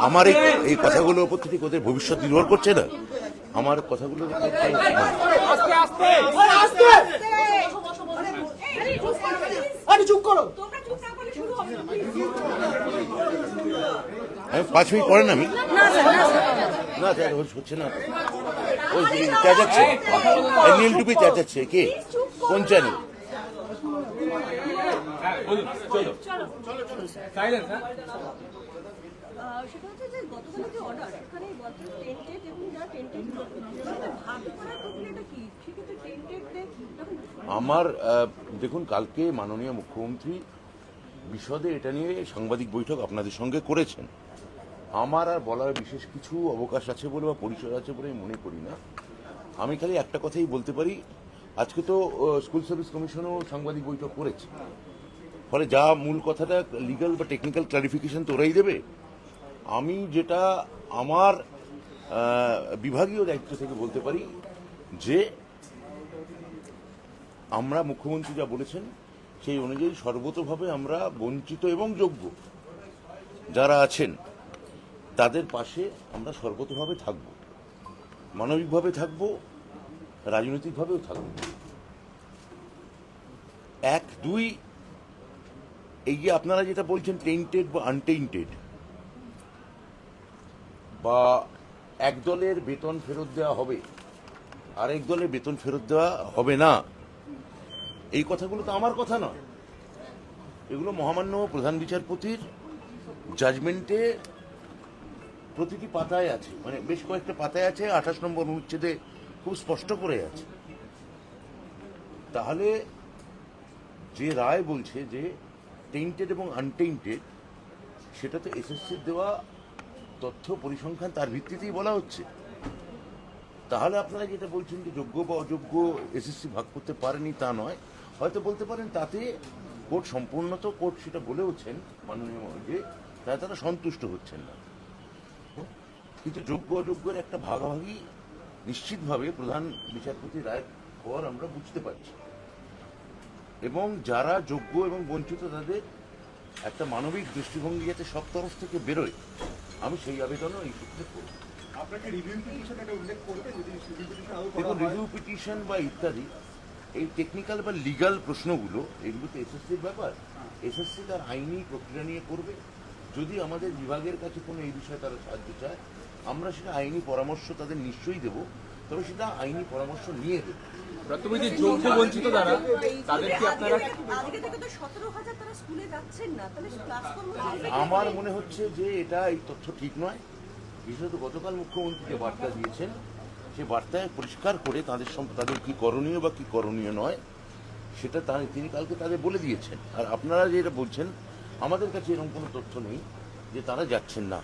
আমার এই কথাগুলোর উপর থেকে ওদের ভবিষ্যৎ নির্ভর করছে না। আমার কথাগুলো আমি 5 মিনিট পরে না, আমি না হচ্ছে না, ওই চেঁচাচ্ছে নীল টুপি চেঁচাচ্ছে, কে কোন চ্যানেল? আমার দেখুন, কালকে মাননীয় মুখ্যমন্ত্রী বিশদে এটা নিয়ে সাংবাদিক বৈঠক আপনাদের সঙ্গে করেছেন। আমার আর বলার বিশেষ কিছু অবকাশ আছে বলে বা পরিসর আছে বলে মনে করি না। আমি খালি একটা কথাই বলতে পারি, আজকে তো স্কুল সার্ভিস কমিশনও সাংবাদিক বৈঠক করেছে, ফলে যা মূল কথাটা লিগ্যাল বা টেকনিক্যাল ক্লারিফিকেশন তো ওরাই দেবে। আমি যেটা আমার বিভাগীয় দায়িত্ব থেকে বলতে পারি যে আমরা মুখ্যমন্ত্রী যা বলেছেন সেই অনুযায়ী সর্বতোভাবে আমরা বঞ্চিত এবং যোগ্য যারা আছেন তাদের পাশে আমরা সর্বতোভাবে থাকব, মানবিকভাবে থাকব, রাজনৈতিকভাবেও থাকব। 1, 2 এই যে আপনারা যেটা বলছেন টেন্টেড বা আনটেন্টেড, বা এক দলের বেতন ফেরত দেওয়া হবে আরেক দলের বেতন ফেরত দেওয়া হবে না, এই কথাগুলো তো আমার কথা নয়, এগুলো মহামান্য প্রধান বিচারপতির জাজমেন্টে প্রতিটি পাতায় আছে, মানে বেশ কয়েকটা পাতায় আছে, 28 নম্বর অনুচ্ছেদে খুব স্পষ্ট করে আছে। তাহলে যে রায় বলছে যে টেন্টেড এবং আনটেন্টেড, সেটা তো এসএসসির দেওয়া তথ্য পরিসংখ্যান তার ভিত্তিতেই বলা হচ্ছে। তাহলে আপনারা যেটা বলছেন যে যোগ্য বা অযোগ্য এসএসসি ভাগ করতে পারেনি, তা নয়। হয়তো বলতে পারেন তাতে কোর্ট সম্পূর্ণত কোর্ট সেটা বলেওছেন মাননীয় যে তারা সন্তুষ্ট হচ্ছেন না, কিন্তু যোগ্য অযোগ্যের একটা ভাগাভাগি নিশ্চিতভাবে প্রধান বিচারপতি রায়ের পর আমরা বুঝতে পারছি, এবং যারা যোগ্য এবং বঞ্চিত তাদের একটা মানবিক দৃষ্টিভঙ্গি যাতে সব তরফ থেকে বেরোয়, আমি সেই আবেদনও এই সূত্রে করব। দেখুন, রিভিউ পিটিশন বা ইত্যাদি এই টেকনিক্যাল বা লিগাল প্রশ্নগুলো, এগুলো তো এসএসসির ব্যাপার। এসএসসি তার আইনি প্রক্রিয়া নিয়ে করবে। যদি আমাদের বিভাগের কাছে কোনো এই বিষয়ে তারা সাহায্য চায়, আমরা সেটা আইনি পরামর্শ তাদের নিশ্চয়ই দেব, তবে সেটা আইনি পরামর্শ নিয়ে দেব। যোগ্য বঞ্চিত যারা, তাদেরকে আপনারা আমার মনে হচ্ছে যে এটা এই তথ্য ঠিক নয়। বিশেষত গতকাল মুখ্যমন্ত্রী যে বার্তা দিয়েছেন, সে বার্তায় পরিষ্কার করে তাদের কি করণীয় বা কি করণীয় নয় সেটা তিনি কালকে তাদের বলে দিয়েছেন। আর আপনারা যেটা বলছেন, আমাদের কাছে এরকম কোনো তথ্য নেই যে তারা যাচ্ছেন না।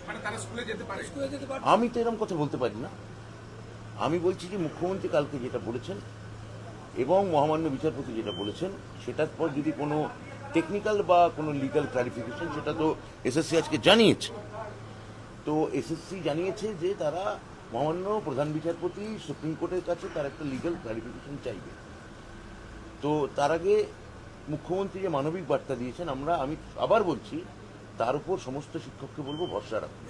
আমি তো এরকম কথা বলতে পারি না। আমি বলছি যে মুখ্যমন্ত্রী কালকে যেটা বলেছেন এবং মহামান্য বিচারপতি যেটা বলেছেন, সেটার পর যদি কোনো টেকনিক্যাল বা কোনো লিগ্যাল ক্লারিফিকেশন, সেটা তো এসএসসি আজকে জানিয়েছে। তো এসএসসি জানিয়েছে যে তারা মহামান্য প্রধান বিচারপতি সুপ্রিম কোর্টের কাছে তার একটা লিগ্যাল ক্লারিফিকেশন চাইবে। তো তার আগে মুখ্যমন্ত্রী যে মানবিক বার্তা দিয়েছেন, আমি আবার বলছি, তার উপর সমস্ত শিক্ষককে বলবো ভরসা রাখুন।